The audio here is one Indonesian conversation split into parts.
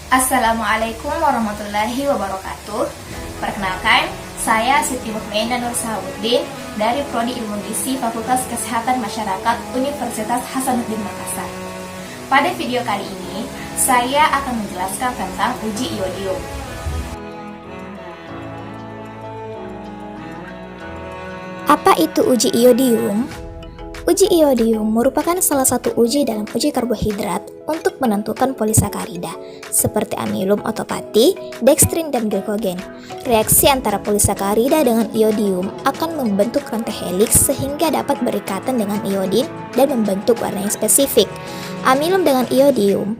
Assalamualaikum warahmatullahi wabarakatuh. Perkenalkan, saya Siti Mukmaidah Nur Sahabuddin dari Prodi Ilmu Gizi Fakultas Kesehatan Masyarakat Universitas Hasanuddin Makassar. Pada video kali ini, saya akan menjelaskan tentang uji iodium. Apa itu uji iodium? Uji iodium merupakan salah satu uji dalam uji karbohidrat untuk menentukan polisakarida seperti amilum otopati, dekstrin, dan glikogen. Reaksi antara polisakarida dengan iodium akan membentuk rantai heliks sehingga dapat berikatan dengan iodin dan membentuk warna yang spesifik. Amilum dengan iodium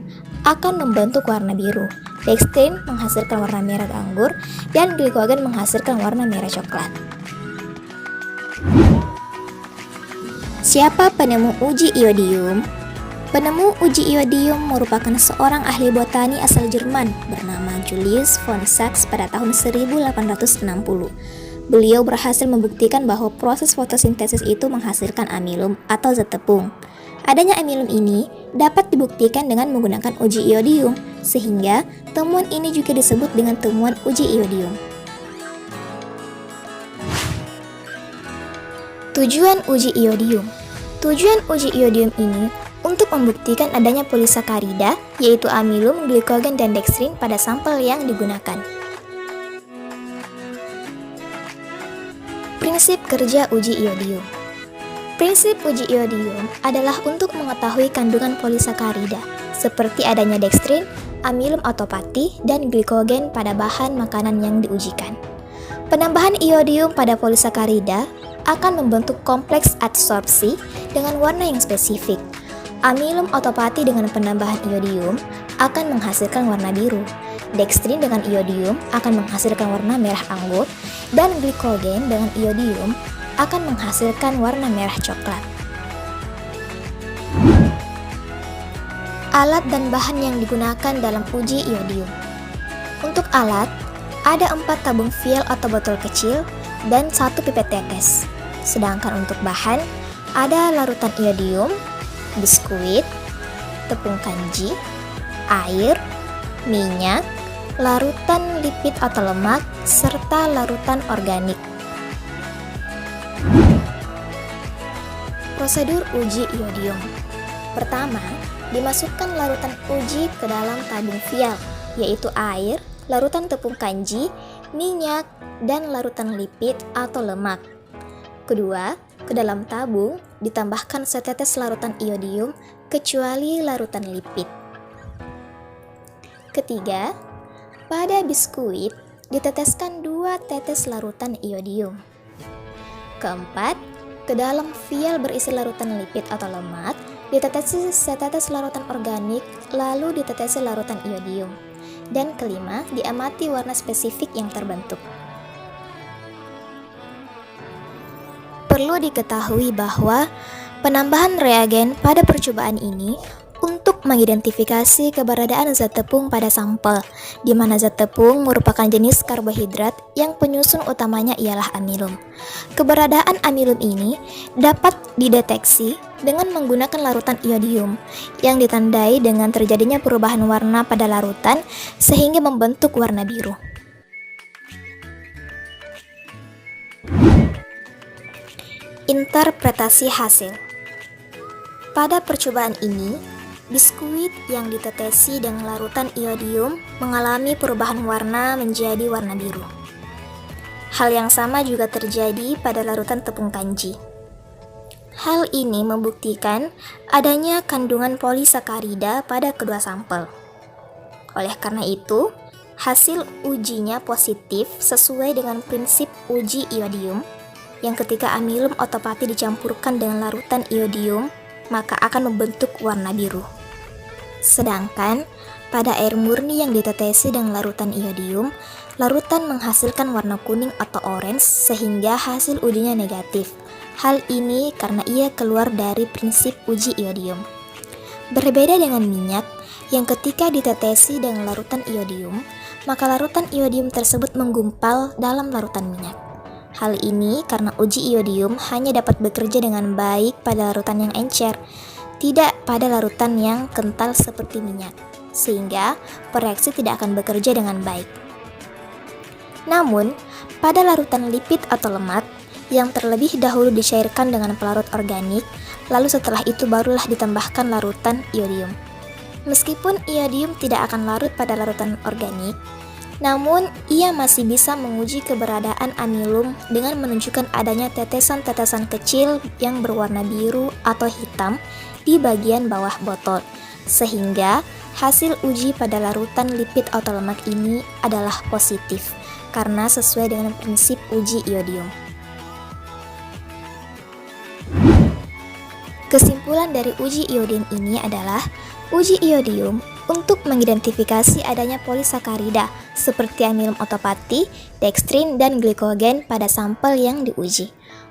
akan membentuk warna biru, dekstrin menghasilkan warna merah anggur, dan glikogen menghasilkan warna merah coklat. Siapa penemu uji iodium? Penemu uji iodium merupakan seorang ahli botani asal Jerman bernama Julius von Sachs pada tahun 1860. Beliau berhasil membuktikan bahwa proses fotosintesis itu menghasilkan amilum atau zat tepung. Adanya amilum ini dapat dibuktikan dengan menggunakan uji iodium, sehingga temuan ini juga disebut dengan temuan uji iodium. Tujuan uji iodium. Tujuan uji iodium ini untuk membuktikan adanya polisakarida, yaitu amilum, glikogen, dan dekstrin pada sampel yang digunakan. Prinsip kerja uji iodium. Prinsip uji iodium adalah untuk mengetahui kandungan polisakarida, seperti adanya dekstrin, amilum otopati, dan glikogen pada bahan makanan yang diujikan. Penambahan iodium pada polisakarida akan membentuk kompleks adsorpsi dengan warna yang spesifik. Amilum otopati dengan penambahan iodium akan menghasilkan warna biru. Dekstrin dengan iodium akan menghasilkan warna merah anggur, dan glikogen dengan iodium akan menghasilkan warna merah coklat. Alat dan bahan yang digunakan dalam uji iodium. Untuk alat, ada 4 tabung vial atau botol kecil dan 1 pipet tetes. Sedangkan untuk bahan, ada larutan iodium, biskuit, tepung kanji, air, minyak, larutan lipid atau lemak, serta larutan organik. Prosedur uji iodium. Pertama, dimasukkan larutan uji ke dalam tabung vial, yaitu air, larutan tepung kanji, minyak, dan larutan lipid atau lemak. Kedua, ke dalam tabung ditambahkan setetes larutan iodium kecuali larutan lipid. Ketiga, pada biskuit diteteskan 2 tetes larutan iodium. Keempat, ke dalam vial berisi larutan lipid atau lemak ditetesi setetes larutan organik lalu ditetesi larutan iodium. Dan kelima, diamati warna spesifik yang terbentuk. Perlu diketahui bahwa penambahan reagen pada percobaan ini untuk mengidentifikasi keberadaan zat tepung pada sampel, di mana zat tepung merupakan jenis karbohidrat yang penyusun utamanya ialah amilum. Keberadaan amilum ini dapat dideteksi dengan menggunakan larutan iodium yang ditandai dengan terjadinya perubahan warna pada larutan sehingga membentuk warna biru. Interpretasi hasil. Pada percobaan ini, biskuit yang ditetesi dengan larutan iodium mengalami perubahan warna menjadi warna biru. Hal yang sama juga terjadi pada larutan tepung kanji. Hal ini membuktikan adanya kandungan polisakarida pada kedua sampel. Oleh karena itu, hasil ujinya positif sesuai dengan prinsip uji iodium, yang ketika amilum otopati dicampurkan dengan larutan iodium, maka akan membentuk warna biru. Sedangkan pada air murni yang ditetesi dengan larutan iodium, larutan menghasilkan warna kuning atau orange sehingga hasil ujinya negatif. Hal ini karena ia keluar dari prinsip uji iodium. Berbeda dengan minyak yang ketika ditetesi dengan larutan iodium, maka larutan iodium tersebut menggumpal dalam larutan minyak. Hal ini karena uji iodium hanya dapat bekerja dengan baik pada larutan yang encer, tidak pada larutan yang kental seperti minyak. sehingga pereaksi tidak akan bekerja dengan baik. Namun, pada larutan lipid atau lemak yang terlebih dahulu dicairkan dengan pelarut organik, lalu setelah itu barulah ditambahkan larutan iodium. Meskipun iodium tidak akan larut pada larutan organik, namun ia masih bisa menguji keberadaan amilum dengan menunjukkan adanya tetesan-tetesan kecil yang berwarna biru atau hitam di bagian bawah botol, sehingga hasil uji pada larutan lipid atau lemak ini adalah positif karena sesuai dengan prinsip uji iodium. Kesimpulan dari uji iodium ini adalah uji iodium untuk mengidentifikasi adanya polisakarida seperti amilum otopati, dekstrin, dan glikogen pada sampel yang diuji.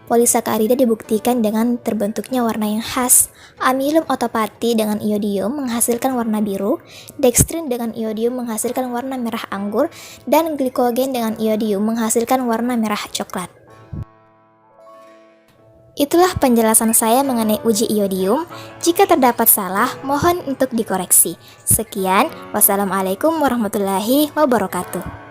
Polisakarida dibuktikan dengan terbentuknya warna yang khas. Amilum otopati dengan iodium menghasilkan warna biru, dekstrin dengan iodium menghasilkan warna merah anggur, dan glikogen dengan iodium menghasilkan warna merah coklat. Itulah penjelasan saya mengenai uji iodium. Jika terdapat salah, mohon untuk dikoreksi. Sekian, wassalamualaikum warahmatullahi wabarakatuh.